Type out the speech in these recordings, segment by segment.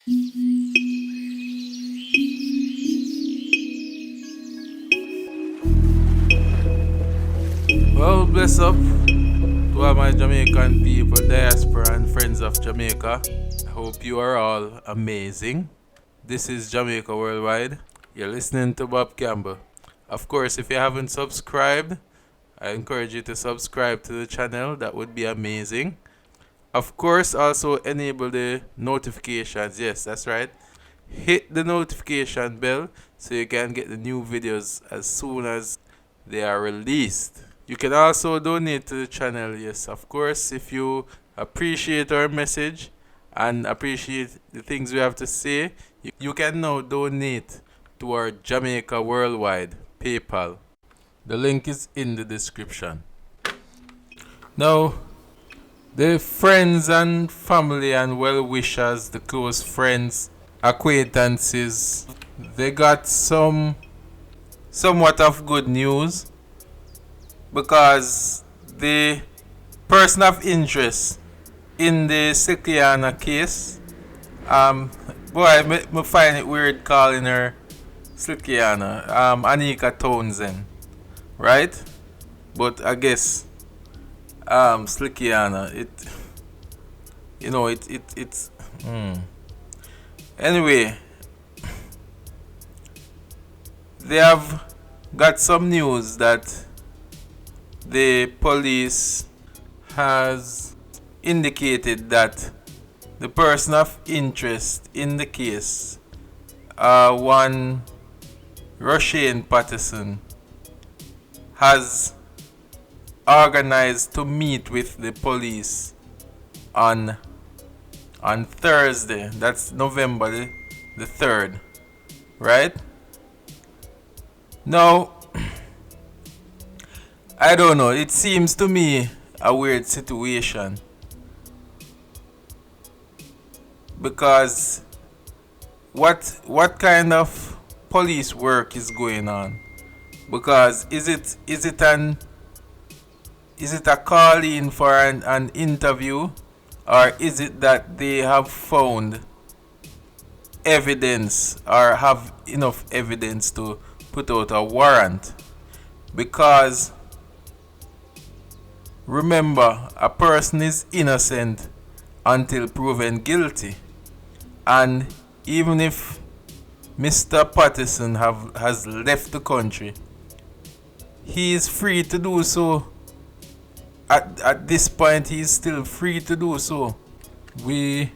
Well, bless up to all my Jamaican people, diaspora, and friends of Jamaica. I hope you are all amazing. This is Jamaica Worldwide. You're listening to Bob Campbell. Of course, if you haven't subscribed, I encourage you to subscribe to the channel. That would be amazing. Of course, also enable the notifications. Yes, that's right. Hit the notification bell so you can get the new videos as soon as they are released. You can also donate to the channel. Yes, of course, if you appreciate our message and appreciate the things we have to say, you can now donate to our Jamaica Worldwide PayPal. The link is in the description. Now, the friends and family and well-wishers, the close friends, acquaintances, they got somewhat of good news, because the person of interest in the Slickiana case, I find it weird calling her Slickiana, Anika Townsend, right? But I guess Slickiana, it's anyway. They have got some news that the police has indicated that the person of interest in the case, one Roshane Patterson, has organized to meet with the police on Thursday. That's November the 3rd, right? Now, I don't know, it seems to me a weird situation, because what kind of police work is going on? Because is it a call in for an interview, or is it that they have found evidence or have enough evidence to put out a warrant? Because remember, a person is innocent until proven guilty, and even if Mr. Patterson has left the country, he is free to do so. At this point, he is still free to do so. We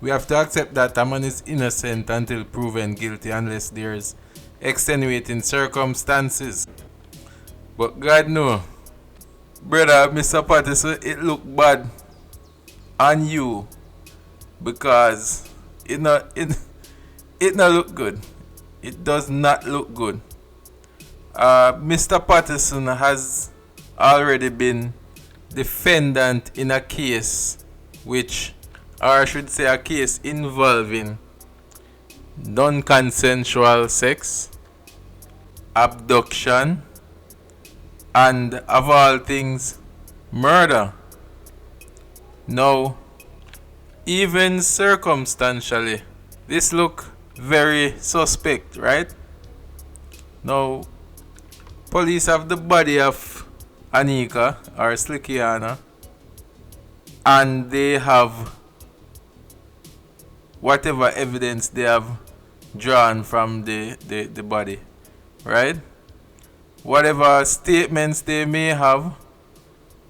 have to accept that a man is innocent until proven guilty, unless there's extenuating circumstances. But God knows, brother, Mr. Patterson, it look bad on you, because it not look good. It does not look good. Mr. Patterson has already been defendant in a case which, or I should say, a case involving non-consensual sex, abduction, and of all things, murder. Now, even circumstantially, this look very suspect, right? Now, police have the body of Anika or Slickiana, and they have whatever evidence they have drawn from the body, right? Whatever statements they may have,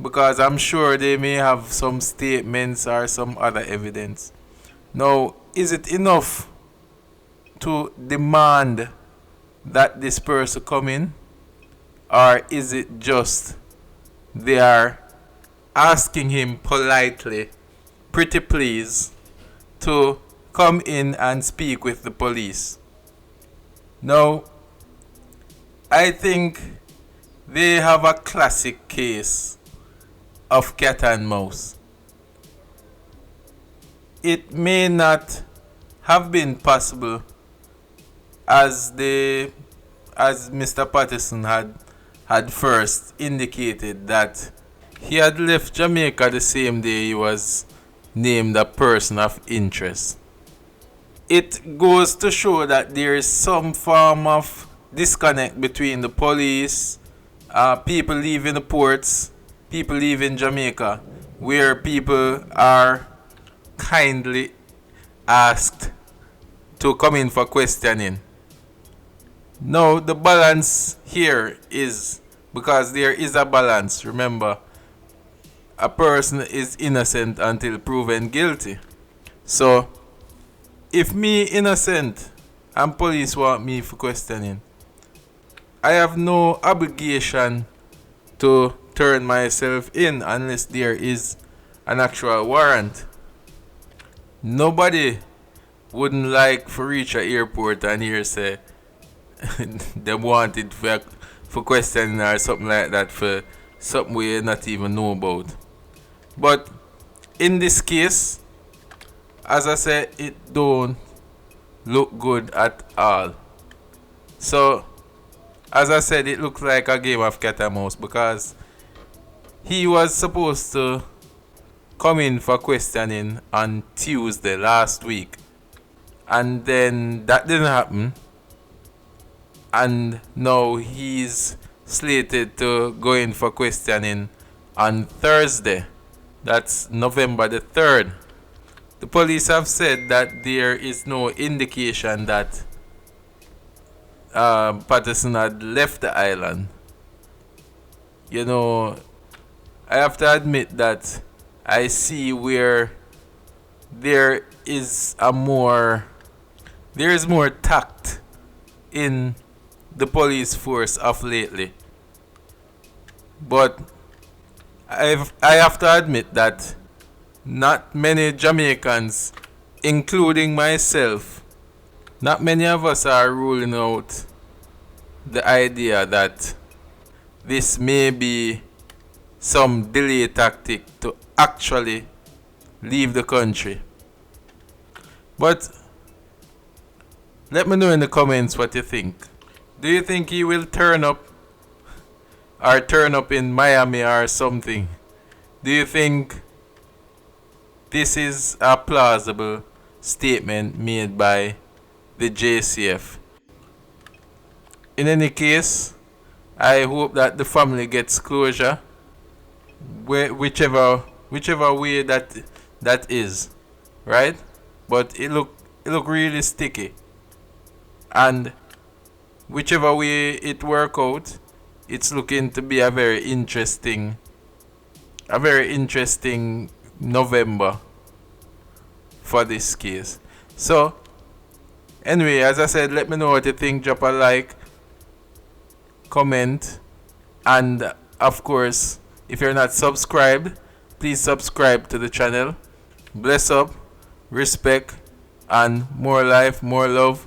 because I'm sure they may have some statements or some other evidence. Now, is it enough to demand that this person come in, or is it just they are asking him politely, pretty please, to come in and speak with the police? Now, I think they have a classic case of cat and mouse. It may not have been possible, as Mr. Patterson had first indicated, that he had left Jamaica the same day he was named a person of interest. it goes to show that there is some form of disconnect between the police, people leaving the ports, people leaving Jamaica, where people are kindly asked to come in for questioning. Now, the balance here is, because there is a balance, remember, a person is innocent until proven guilty. So, if me innocent and police want me for questioning, I have no obligation to turn myself in unless there is an actual warrant. Nobody wouldn't like for reach a airport and hear say they wanted for questioning or something like that for something we not even know about. But in this case, as I said, it don't look good at all. So, as I said, it looks like a game of cat and mouse because he was supposed to come in for questioning on Tuesday last week. And then that didn't happen. And now he's slated to go in for questioning on Thursday. That's November the 3rd. The police have said that there is no indication that Patterson had left the island. You know, I have to admit that I see where there is more tact in the police force of lately. But I have to admit that not many Jamaicans, including myself, not many of us are ruling out the idea that this may be some delay tactic to actually leave the country. But let me know in the comments what you think. Do you think he will turn up in Miami or something? Do you think this is a plausible statement made by the JCF? In any case, I hope that the family gets closure, whichever way that is, right? But it look really sticky, and whichever way it work out, it's looking to be a very interesting November for this case. So anyway, as I said, let me know what you think. Drop a like, comment, and of course, if you're not subscribed, please subscribe to the channel. Bless up, respect, and more life, more love.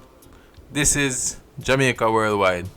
This is Jamaica Worldwide.